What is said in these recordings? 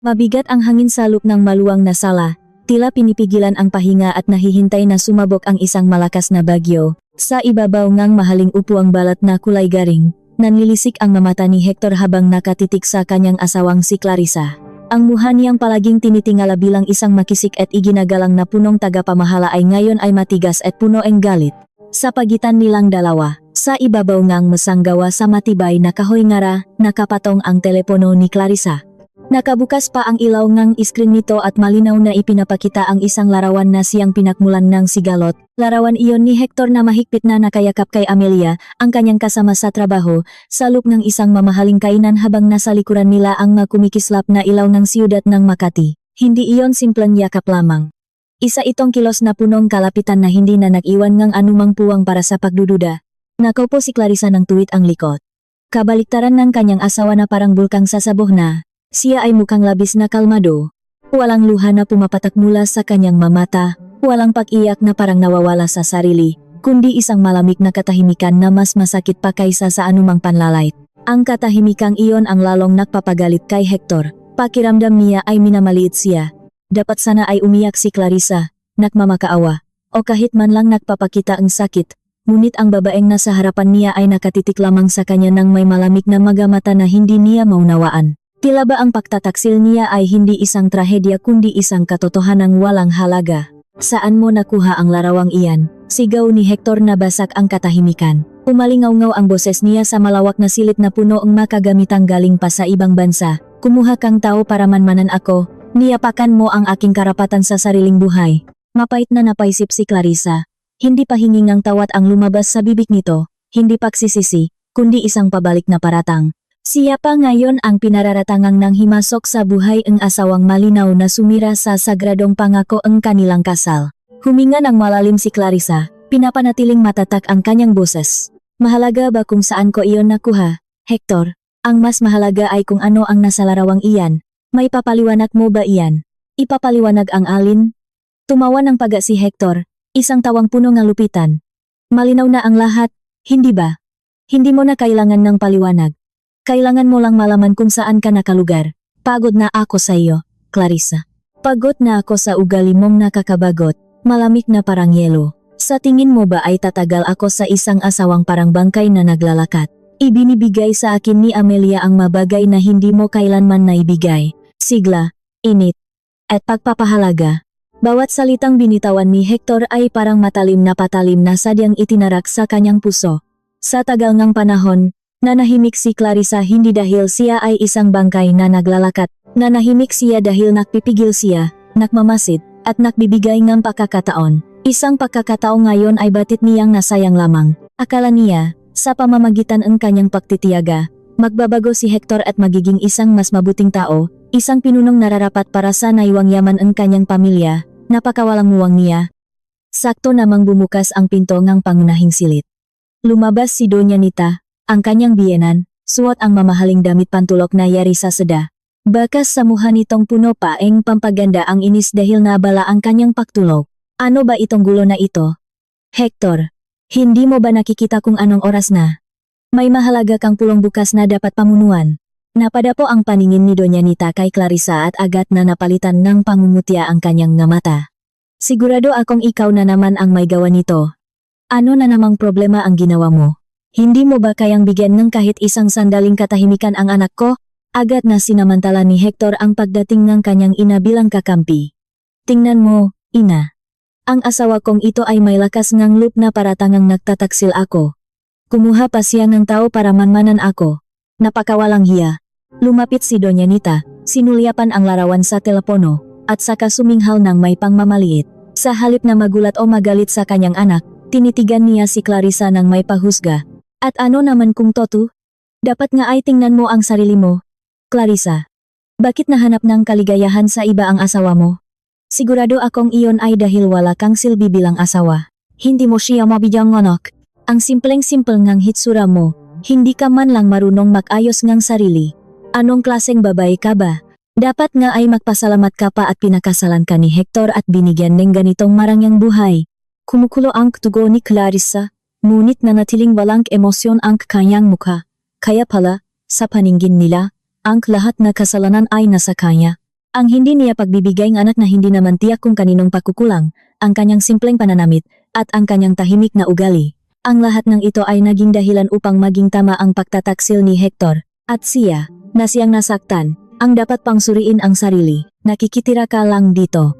Mabigat ang hangin sa loob ng maluwang na sala, tila pinipigilan ang pahinga at nahihintay na sumabog ang isang malakas na bagyo. Sa ibabaw ngang mahaling upo ang balat na kulay garing, nanlilisik ang mamata ni Hector habang nakatitik sa kanyang asawang si Clarissa. Ang mukha niyang palaging tinitingala bilang isang makisik at iginagalang na punong tagapamahala ay ngayon ay matigas at puno ng galit. Sa pagitan nilang dalawa, sa ibabaw ngang masanggawa sa matibay na kahoy ngara, nakapatong ang telepono ni Clarissa. Nakabukas pa ang ilaw ng iskrin nito at malinaw na ipinapakita ang isang larawan na siyang pinakmulan ng sigalot. Larawan iyon ni Hector na mahigpit na nakayakap kay Amelia, ang kanyang kasama sa trabaho, sa loob ng isang mamahaling kainan habang nasa likuran nila ang makumikislap na ilaw ng siyudad ng Makati. Hindi iyon simpleng yakap lamang. Isa itong kilos na punong kalapitan na hindi na nag-iwan ng anumang puwang para sa pagdududa. Nakaupo si Clarissa ng tuwid ang likod. Kabaliktaran ng kanyang asawa na parang bulkang sasabog na. Siya ay mukhang labis na kalmado. Walang luha na pumapatak mula sa kanyang mamata, walang pag-iyak na parang nawawala sa sarili, kundi isang malamig na katahimikan na mas masakit pa kaysa sa anumang panlalait. Ang katahimikang iyon ang lalong nagpapagalit kay Hector. Pakiramdam niya ay minamaliit siya. Dapat sana ay umiyak si Clarissa, nagmamakaawa, o kahit man lang nagpapakita ang sakit. Ngunit ang babaeng nasa harapan niya ay nakatitik lamang sa kanya ng may malamig na magamata na hindi niya maunawaan. Tila ba ang pagtataksil niya ay hindi isang trahedya kundi isang katotohanang walang halaga. Saan mo nakuha ang larawang iyan? Sigaw ni Hector na basak ang katahimikan. Umalingaw-ngaw ang boses niya sa malawak na silid na puno ang makagamitang galing pa sa ibang bansa. Kumuha kang tao para manmanan ako, niyapakan mo ang aking karapatan sa sariling buhay. Mapait na napaisip si Clarissa. Hindi pa hingingang tawat ang lumabas sa bibig nito, hindi pagsisisi, kundi isang pabalik na paratang. Siya pa ngayon ang pinararatangang nang himasok sa buhay ang asawang malinaw na sumira sa sagradong pangako ang kanilang kasal. Huminga ng malalim si Clarissa, pinapanatiling matatak ang kanyang boses. Mahalaga ba kung saan ko iyon nakuha, Hector? Ang mas mahalaga ay kung ano ang nasa larawang iyan. May papaliwanag mo ba iyan? Ipapaliwanag ang alin? Tumawa ng paga si Hector, isang tawang puno ng lupitan. Malinaw na ang lahat, hindi ba? Hindi mo na kailangan ng paliwanag. Kailangan mo lang malaman kung saan ka nakalugar. Pagod na ako sa iyo, Clarissa. Pagod na ako sa ugali mong nakakabagot, malamig na parang yelo. Sa tingin mo ba ay tatagal ako sa isang asawang parang bangkay na naglalakat? Ibinibigay sa akin ni Amelia ang mabagay na hindi mo kailanman naibigay. Sigla, init, at pagpapahalaga. Bawat salitang binitawan ni Hector ay parang matalim na patalim na sadyang itinarak sa kanyang puso. Sa tagal ng panahon, nanahimik si Clarissa hindi dahil siya ay isang bangkay na naglalakat. Nanahimik siya dahil nakpipigil siya, nakmamasid, at nakbibigay ng pagkakataon. Isang pagkakataon ngayon ay batit niyang nasayang lamang. Akala niya, sa pamamagitan ng kanyang pagtitiyaga, magbabago si Hector at magiging isang mas mabuting tao, isang pinunong nararapat para sa naiwang yaman ng kanyang pamilya. Napakawalang muwang niya. Sakto namang bumukas ang pinto ng pangunahing silid. Lumabas si Doña Nita, ang kanyang biyenan, suot ang mamahaling damit pantulok na yari sa seda. Bakas sa mukha nitong puno pa ang pampaganda ang inis dahil nabala ang kanyang pagtulog. Ano ba itong gulo na ito? Hector, hindi mo ba nakikita kung anong oras na? May mahalaga kang pulong bukas na dapat pamunuan. Napadapo ang paningin ni Doña Nita kay Clarissa at agad na napalitan ng pangungutya ang kanyang nga mata. Sigurado akong ikaw na naman ang may gawa nito. Ano na namang problema ang ginawa mo? Hindi mo ba kayang bigyan ng kahit isang sandaling katahimikan ang anak ko? Agad na sinamantala ni Hector ang pagdating ng kanyang ina bilang kakampi. Tingnan mo, ina. Ang asawa kong ito ay may lakas ngang loob na paratangang nagtataksil ako. Kumuha pa siya ng tao para manmanan ako. Napakawalang hiya. Lumapit si Doña Nita, sinulyapan ang larawan sa telepono, at saka suminghal ng may pangmamaliit. Sa halip na magulat o magalit sa kanyang anak, tinitigan niya si Clarissa ng may pahusga. At ano naman kung toto? Dapat nga ay tingnan mo ang sarili mo. Clarissa, bakit nahanap ng kaligayahan sa iba ang asawa mo? Sigurado akong iyon ay dahil wala kang silbi bilang asawa. Hindi mo siya mabigyang anak. Ang simpleng-simple ngang hitsura mo, hindi ka man lang marunong mag-ayos ngang sarili. Anong klaseng babae ka ba? Dapat nga ay magpasalamat ka pa at pinakasalan ka ni Hector at binigyan ng ganitong marangyang buhay. Kumukulo ang tugo ni Clarissa. Ngunit nanatiling walang emosyon ang kanyang mukha. Kaya pala, sa paningin nila, ang lahat na kasalanan ay nasa kanya. Ang hindi niya pagbibigay ng anak na hindi naman tiyak kung kaninong pagkukulang, ang kanyang simpleng pananamit, at ang kanyang tahimik na ugali. Ang lahat ng ito ay naging dahilan upang maging tama ang pagtataksil ni Hector, at siya, na siyang nasaktan, ang dapat pang suriin ang sarili. Nakikitira ka lang dito.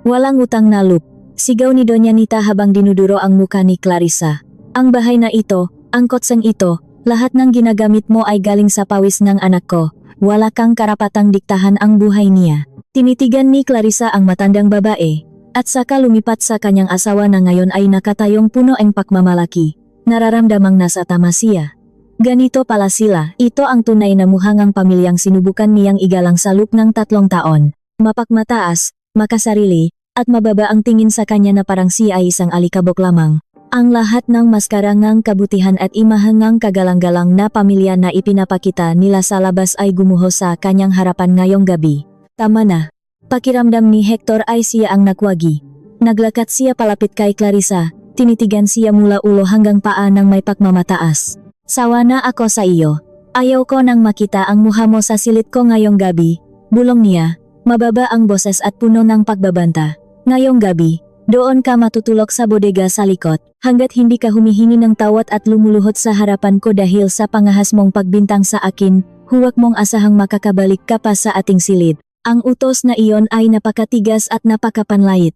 Walang utang na loob, sigaw ni Doña Nita habang dinuduro ang muka ni Clarissa. Ang bahay na ito, ang kotseng ito, lahat ng ginagamit mo ay galing sa pawis ng anak ko. Wala kang karapatang diktahan ang buhay niya. Tinitigan ni Clarissa ang matandang babae, at saka lumipat sa kanyang asawa na ngayon ay nakatayong puno ng pagmamalaki. Nararamdamang nasa tama siya. Ganito pala sila, ito ang tunay na muhangang pamilyang sinubukan niyang igalang sa loob ng 3 taon. Mapagmataas, makasarili, at mababa ang tingin sa kanya na parang siya ay isang alikabok lamang. Ang lahat ng maskarangang kabutihan at imahangang kagalang-galang na pamilya na ipinapakita nila sa labas ay gumuho sa kanyang harapan ngayong gabi. Tama na. Pakiramdam ni Hector ay siya ang nakwagi. Naglakat siya palapit kay Clarissa, tinitigan siya mula ulo hanggang paa ng may pagmamataas. Sawa na ako sa iyo. Ayaw ko nang makita ang mukha mo sa silid ko ngayong gabi. Bulong niya, mababa ang boses at puno ng pagbabanta. Ngayong gabi, doon ka matutulog sa bodega sa likod, hanggat hindi ka humihingi ng tawad at lumuluhod sa harapan ko dahil sa pangahas mong pagbintang sa akin, huwag mong asahang makakabalik ka pa sa ating silid. Ang utos na iyon ay napakatigas at napakapanlait.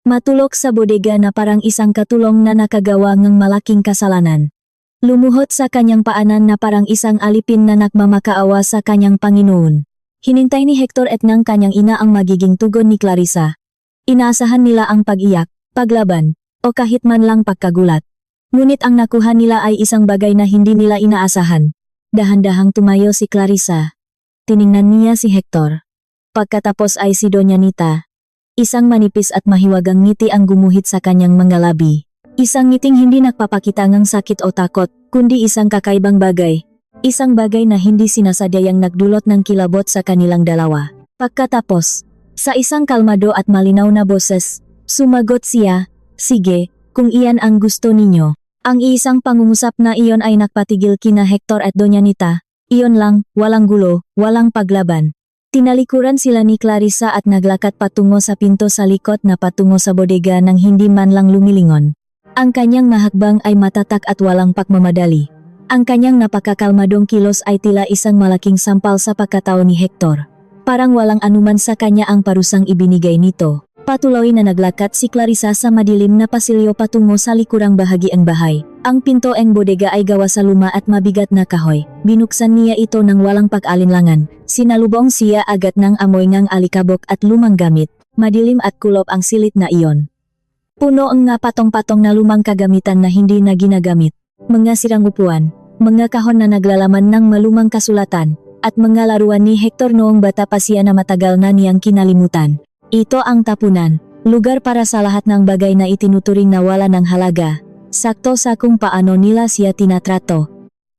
Matulog sa bodega na parang isang katulong na nakagawa ng malaking kasalanan. Lumuhod sa kanyang paanan na parang isang alipin na nagmamakaawa sa kanyang Panginoon. Hinintay ni Hector at ng kanyang ina ang magiging tugon ni Clarissa. Inaasahan nila ang pag-iyak, paglaban, o kahit man lang pagkagulat. Ngunit ang nakuha nila ay isang bagay na hindi nila inaasahan. Dahan-dahang tumayo si Clarissa. Tiningnan niya si Hector. Pagkatapos ay si Doña Nita. Isang manipis at mahiwagang ngiti ang gumuhit sa kanyang mga labi. Isang ngiting hindi nagpapakita ng sakit o takot, kundi isang kakaibang bagay. Isang bagay na hindi sinasadyang nagdulot ng kilabot sa kanilang dalawa. Pagkatapos, sa isang kalmado at malinaw na boses, sumagot siya, sige, kung iyan ang gusto ninyo. Ang isang pangungusap na iyon ay nagpatigil kina Hector at Doña Nita. Iyon lang, walang gulo, walang paglaban. Tinalikuran sila ni Clarissa at naglakat patungo sa pinto sa likod na patungo sa bodega nang hindi man lang lumilingon. Ang kanyang mahakbang ay matatak at walang pagmamadali. Ang kanyang napakakalmadong kilos ay tila isang malaking sampal sa pagkatao ni Hector. Parang walang anuman sa kanya ang parusang ibinigay nito. Patuloy na naglakat si Clarissa sa madilim na pasilyo patungo sa likurang bahagi ng bahay. Ang pinto ng bodega ay gawa sa luma at mabigat na kahoy. Binuksan niya ito ng walang pag-alinlangan. Sinalubong siya agad ng amoy ng alikabok at lumang gamit. Madilim at kulop ang silid na iyon. Puno ang nga patong-patong na lumang kagamitan na hindi na ginagamit. Mga sirang upuan, mga kahon na naglalaman ng malumang kasulatan, at mga laruan ni Hector noong bata pa siya na matagal na niyang kinalimutan. Ito ang tapunan, lugar para sa lahat ng bagay na itinuturing na wala ng halaga. Sakto sa kung paano nila siya tinatrato.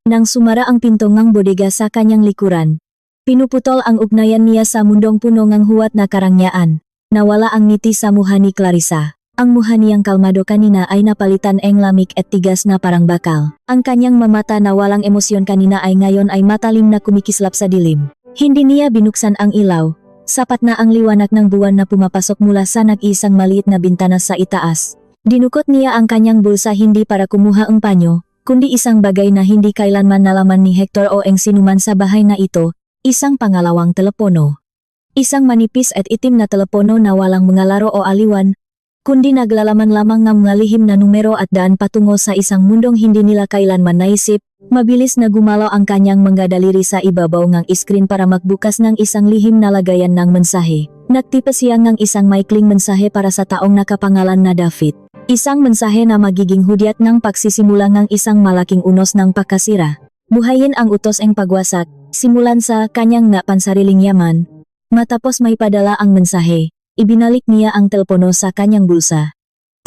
Nang sumara ang pinto ng bodega sa kanyang likuran, pinuputol ang ugnayan niya sa mundong puno ng huwat na karangyaan. Nawala ang ngiti sa mukha ni Clarissa. Ang mukha niyang kalmado kanina ay napalitan ng lamig at tigas na parang bakal. Ang kanyang mamata na walang emosyon kanina ay ngayon ay matalim na kumikislap sa dilim. Hindi niya binuksan ang ilaw. Sapat na ang liwanag ng buwan na pumapasok mula sa nag-isang maliit na bintana sa itaas. Dinukot niya ang kanyang bulsa hindi para kumuha ang panyo, kundi isang bagay na hindi kailanman nalaman ni Hector o ang sinuman sa bahay na ito, isang pangalawang telepono. Isang manipis at itim na telepono na walang mga laro o aliwan, kundi naglalaman lamang ng mga lihim na numero at daan patungo sa isang mundong hindi nila kailanman naisip. Mabilis na gumalaw ang kanyang mga daliri sa ibabaw ng screen para magbukas ng isang lihim na lagayan ng mensahe. Nagtipa siya ng isang maikling mensahe para sa taong nakapangalan na David. Isang mensahe na magiging hudyat ng pagsisimula ng isang malaking unos ng pagkasira. Buhayin ang utos ng pagwasak, simulan sa kanyang napansariling yaman. Matapos may padala ang mensahe, ibinalik niya ang telepono sa kanyang bulsa.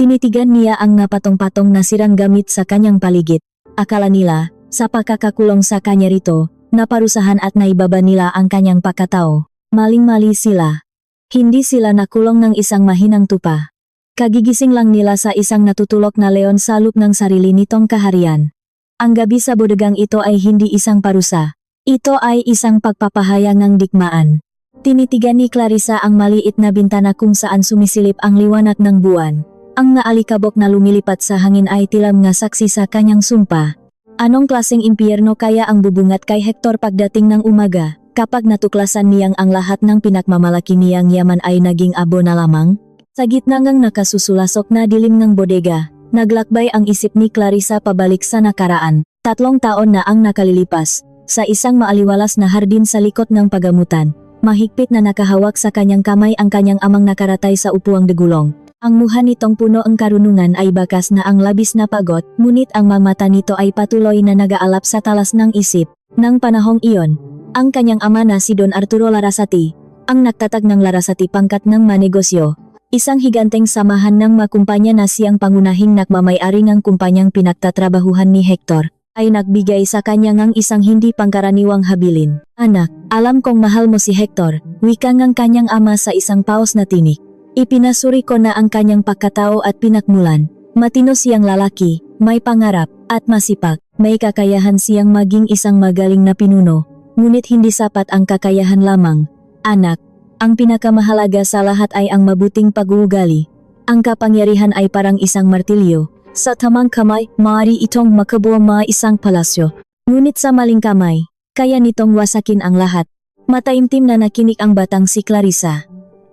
Tinitigan niya ang napatong-patong na sirang gamit sa kanyang paligid. Akala nila, sa pagkakakulong sa kanya rito, naparusahan at naibaba nila ang kanyang pagkatao. Maling-mali sila. Hindi sila nakulong ng isang mahinang tupa. Kagigising lang nila sa isang natutulok na leon sa loob ng sarili nitong kaharian. Ang gabi sa bodegang ito ay hindi isang parusa. Ito ay isang pagpapahayag ng digmaan. Tinitigan ni Clarissa ang maliit na bintana kung saan sumisilip ang liwanag ng buwan. Ang naalikabok na lumilipat sa hangin ay tilam nga saksi sa kanyang sumpa. Anong klaseng impyerno kaya ang bubungat kay Hector pagdating ng umaga, kapag natuklasan niyang ang lahat ng pinakmamalaki niyang yaman ay naging abo na lamang? Sa gitna ngang nakasusulasok na dilim ng bodega, naglakbay ang isip ni Clarissa pabalik sa nakaraan. 3 taon na ang nakalilipas, sa isang maaliwalas na hardin sa likod ng pagamutan. Mahigpit na nakahawak sa kanyang kamay ang kanyang amang nakaratay sa upuang degulong. Ang mukha nitong puno ang karunungan ay bakas na ang labis na pagod, ngunit ang mga mata nito ay patuloy na nag-aalap sa talas ng isip. Nang panahong iyon, ang kanyang ama na si Don Arturo Larasati, ang nagtatag ng Larasati pangkat ng manegosyo, isang higanteng samahan ng makumpanya na siyang pangunahing nakmamayari ng kumpanyang pinagtatrabahuhan ni Hector, ay nagbigay sa kanya ng isang hindi pangkaraniwang habilin. Anak, alam kong mahal mo si Hector, wika ng kanyang ama sa isang paos na tinik. Ipinasuri ko na ang kanyang pagkatao at pinakmulan. Matino siyang lalaki, may pangarap, at masipag. May kakayahan siyang maging isang magaling na pinuno. Ngunit hindi sapat ang kakayahan lamang. Anak, ang pinakamahalaga sa lahat ay ang mabuting pag-uugali. Ang kapangyarihan ay parang isang martilyo. Sa tamang kamay, maaari itong makabuo isang palasyo. Ngunit sa maling kamay, kaya nitong wasakin ang lahat. Mataimtim na nakinig ang batang si Clarissa.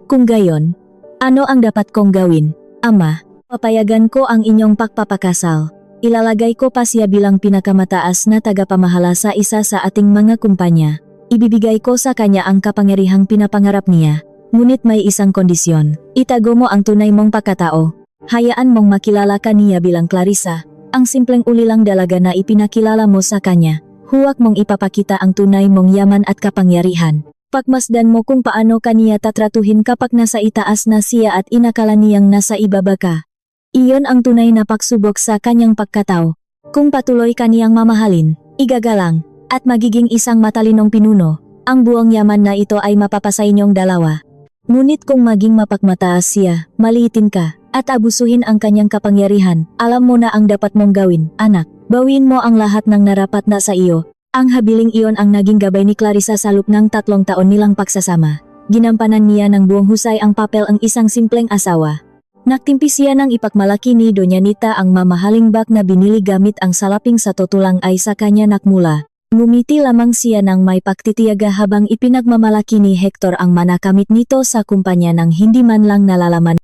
Kung gayon, ano ang dapat kong gawin? Ama, papayagan ko ang inyong pagpapakasal. Ilalagay ko pa siya bilang pinakamataas na tagapamahala sa isa sa ating mga kumpanya. Ibibigay ko sa kanya ang kapangyarihang pinapangarap niya. Ngunit may isang kondisyon. Itago mo ang tunay mong pagkatao. Hayaan mong makilala ka niya bilang Clarissa, ang simpleng ulilang dalaga na ipinakilala mo sa kanya. Huwag mong ipapakita ang tunay mong yaman at kapangyarihan. Pagmasdan mo kung paano kaniya tatratuhin kapag nasa itaas na siya at inakala niyang nasa ibaba ka. Iyon ang tunay na pagsubok sa kanyang pagkatao. Kung patuloy kaniyang mamahalin, igagalang, at magiging isang matalinong pinuno, ang buong yaman na ito ay mapapasa inyong dalawa. Ngunit kung maging mapagmataas siya, maliitin ka, at abusuhin ang kanyang kapangyarihan, alam mo na ang dapat mong gawin, anak. Bawin mo ang lahat ng narapat na sa iyo. Ang habiling iyon ang naging gabay ni Clarissa sa loob ng 3 taon nilang pagsasama. Ginampanan niya ng buong husay ang papel ang isang simpleng asawa. Nagtimpi siya ng ipagmalaki ni Doña Nita ang mamahaling bag na binili gamit ang salaping sa tutulang ay sa kanya nakmula. Ngumiti lamang siya ng may pagtitiyaga habang ipinagmamalaki ni Hector ang manakamit nito sa kumpanya nang hindi man lang nalalaman.